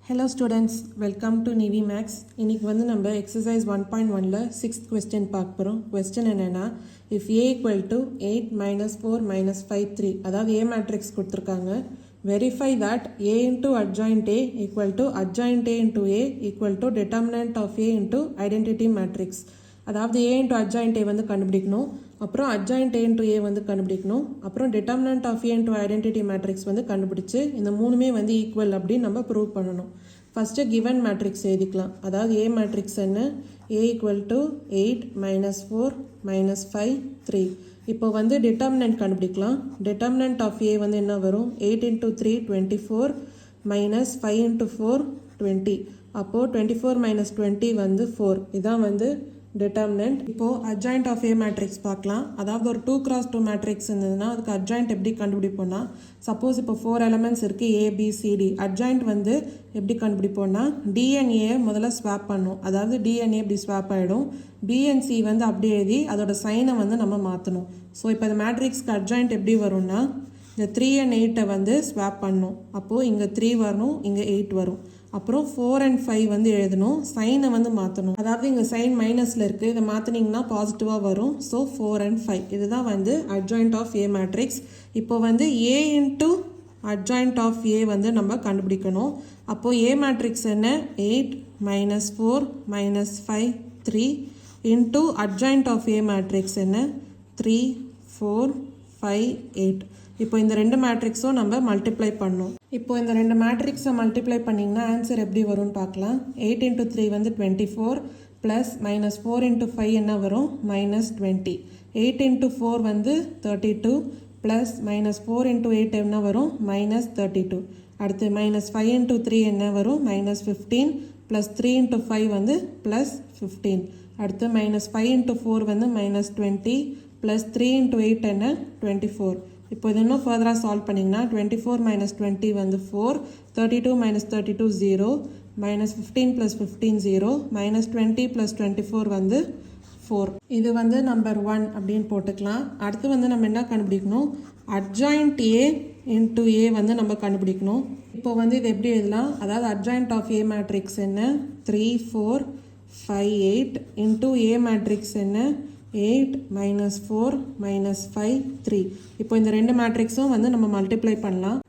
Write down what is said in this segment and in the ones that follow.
Hello students, welcome to Navy Max. இன்னைக்கு வந்து நம்ம exercise 1.1ல 6th question பார்க்க போறோம். question என்னன்னா if a equal to 8 minus 4 minus 5 3 அதாவது a matrix கொடுத்திருக்காங்க. Verify that a into adjoint a equal to adjoint a into a equal to determinant of a into identity matrix. அதாவது a into adjoint a வந்து கண்டுபிடிக்கணும், அப்புறம் adjoint a into a வந்து கண்டுபிடிக்கணும், அப்புறம் determinant of a into identity matrix வந்து கண்டுபிடிச்சு இந்த மூணுமே வந்து ஈக்குவல் அப்படின்னு நம்ம ப்ரூவ் பண்ணணும். ஃபஸ்ட்டு given matrix எழுதிக்கலாம். அதாவது a matrix என்ன, a equal to 8 minus 4 minus 5 3. இப்போ வந்து determinant கண்டுபிடிக்கலாம். determinant of a வந்து என்ன வரும், 8 into 3 24 minus 5 into 4 20. அப்போது 24 minus 20 வந்து 4. இதான் வந்து determinant. இப்போ adjoint of a matrix பார்க்கலாம். அதாவது ஒரு 2x2 matrix இருந்ததுன்னா அதுக்கு adjoint எப்படி கண்டுபிடிப்போம்னா, சப்போஸ் இப்போ 4 elements இருக்குது a b c d. adjoint வந்து எப்படி கண்டுபிடிப்போம்னா d and a முதல்ல ஸ்வாப் பண்ணும். அதாவது d and a இப்படி ஸ்வாப் ஆகிடும், b and c வந்து அப்படி எழுதி அதோட சைனை வந்து நம்ம மாற்றணும். ஸோ இப்போ இந்த மேட்ரிக்ஸ்க்கு adjoint எப்படி வரும்னா இந்த 3 and 8 வந்து ஸ்வாப் பண்ணணும். அப்போது இங்கே 3 வரணும், இங்கே 8 வரும். அப்புறம் 4 and 5 வந்து எழுதணும், சைனை வந்து மாற்றணும். அதாவது இங்கே சைன் மைனஸில் இருக்குது, இதை மாற்றினீங்கன்னா பாசிட்டிவாக வரும். ஸோ 4 and 5 இதுதான் வந்து adjoint of a matrix. இப்போ வந்து a into adjoint of a வந்து நம்ம கண்டுபிடிக்கணும். அப்போது a matrix என்ன, 8 minus 4 minus 5 3 into adjoint of a matrix என்ன, 3 4 5 8. இப்போ இந்த ரெண்டு மேட்ரிக்ஸும் நம்ம மல்டிப்ளை பண்ணணும். இப்போ இந்த ரெண்டு மேட்ரிக்ஸை மல்டிப்ளை பண்ணிங்கன்னா ஆன்சர் எப்படி வரும்னு பார்க்கலாம். 8 into 3 வந்து 24 ப்ளஸ் மைனஸ் 4 into 5 என்ன வரும், மைனஸ் 20. 8 into 4 வந்து 32 ப்ளஸ் மைனஸ் 4 into 8 என்ன வரும், மைனஸ் 32. அடுத்து மைனஸ் 5 into 3 என்ன வரும், மைனஸ் 15 ப்ளஸ் 3 into 5 வந்து ப்ளஸ் 15. அடுத்து மைனஸ் 5 into 4 வந்து மைனஸ் 20 ப்ளஸ் 3 into 8 என்ன, 24. இப்போ இது இன்னும் ஃபர்தராக சால்வ் பண்ணிங்கன்னா 24 minus 20 வந்து 4, 32 minus 32 0, minus 15 plus 15 0, minus 20 plus 24 வந்து 4. இது வந்து நம்பர் 1 அப்படின்னு போட்டுக்கலாம். அடுத்து வந்து நம்ம என்ன கண்டுபிடிக்கணும், adjoint a into a வந்து நம்ம கண்டுபிடிக்கணும். இப்போ வந்து இது எப்படி எழுதலாம், அதாவது adjoint of a matrix என்ன, 3 4 5 8 into a matrix என்ன, 8 minus 4 minus 5 3. இப்போ இந்த ரெண்டு மேட்ரிக்ஸும் வந்து நம்ம மல்டிப்ளை பண்ணலாம்.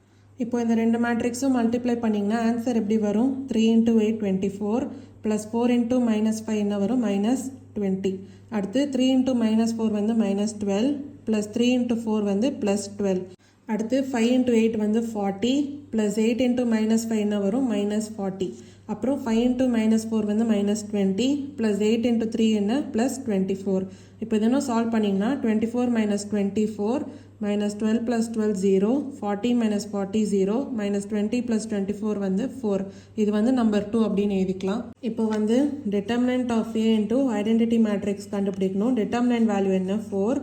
இப்போ இந்த ரெண்டு மேட்ரிக்ஸும் மல்டிப்ளை பண்ணிங்கன்னா ஆன்சர் எப்படி வரும், 3 into 8 24 ப்ளஸ் 4 into minus 5 என்ன வரும், மைனஸ் 20. அடுத்து 3 into minus 4 வந்து மைனஸ் 12 ப்ளஸ் 3 into 4 வந்து ப்ளஸ் 12. அடுத்து 5 into 8 வந்து 40 ப்ளஸ் 8 into minus 5 என்ன வரும், மைனஸ் 40. அப்புறம் 5 into minus 4 வந்து மைனஸ் 20 ப்ளஸ் 8 into 3 என்ன, ப்ளஸ் 24. இப்போ இதெல்லாம் சால்வ் பண்ணிங்கன்னா 24 minus 24 minus 12 plus 12 0, 40 minus 40 0, minus 20 plus 24 வந்து 4. இது வந்து நம்பர் 2 அப்படின்னு எழுதிக்கலாம். இப்போ வந்து determinant of a into identity matrix கண்டுபிடிக்கணும். determinant வேல்யூ என்ன, 4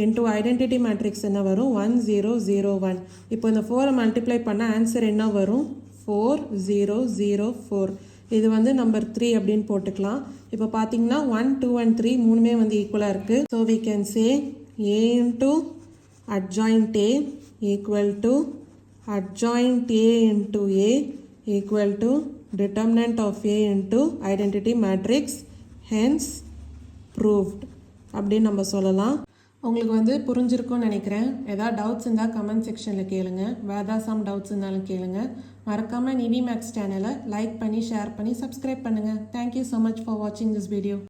into identity matrix என்ன வரும், 1 0 0 1. இப்போ இந்த 4 மல்டிப்ளை பண்ண ஆன்சர் என்ன வரும், 4 0 0 4. இது வந்து நம்பர் 3 அப்படின்னு போட்டுக்கலாம். இப்போ பார்த்தீங்கன்னா 1 2 and 3 மூணுமே வந்து ஈக்குவலாக இருக்குது. So we can say a into adjoint a equal to adjoint a into a equal to determinant of a into identity matrix, hence proved அப்படின்னு நம்ம சொல்லலாம். உங்களுக்கு வந்து புரிஞ்சிருக்கும்னு நினைக்கிறேன். ஏதாவது டவுட்ஸ் இருந்தால் கமெண்ட் செக்ஷனில் கேளுங்க, வேறு ஏதாவது சம் டவுட்ஸ் இருந்தாலும் கேளுங்க. மறக்காமல் நிவி மேக்ஸ் சேனலை லைக் பண்ணி ஷேர் பண்ணி சப்ஸ்கிரைப் பண்ணுங்கள். தேங்க்யூ ஸோ மச் ஃபார் வாட்சிங் திஸ் வீடியோ.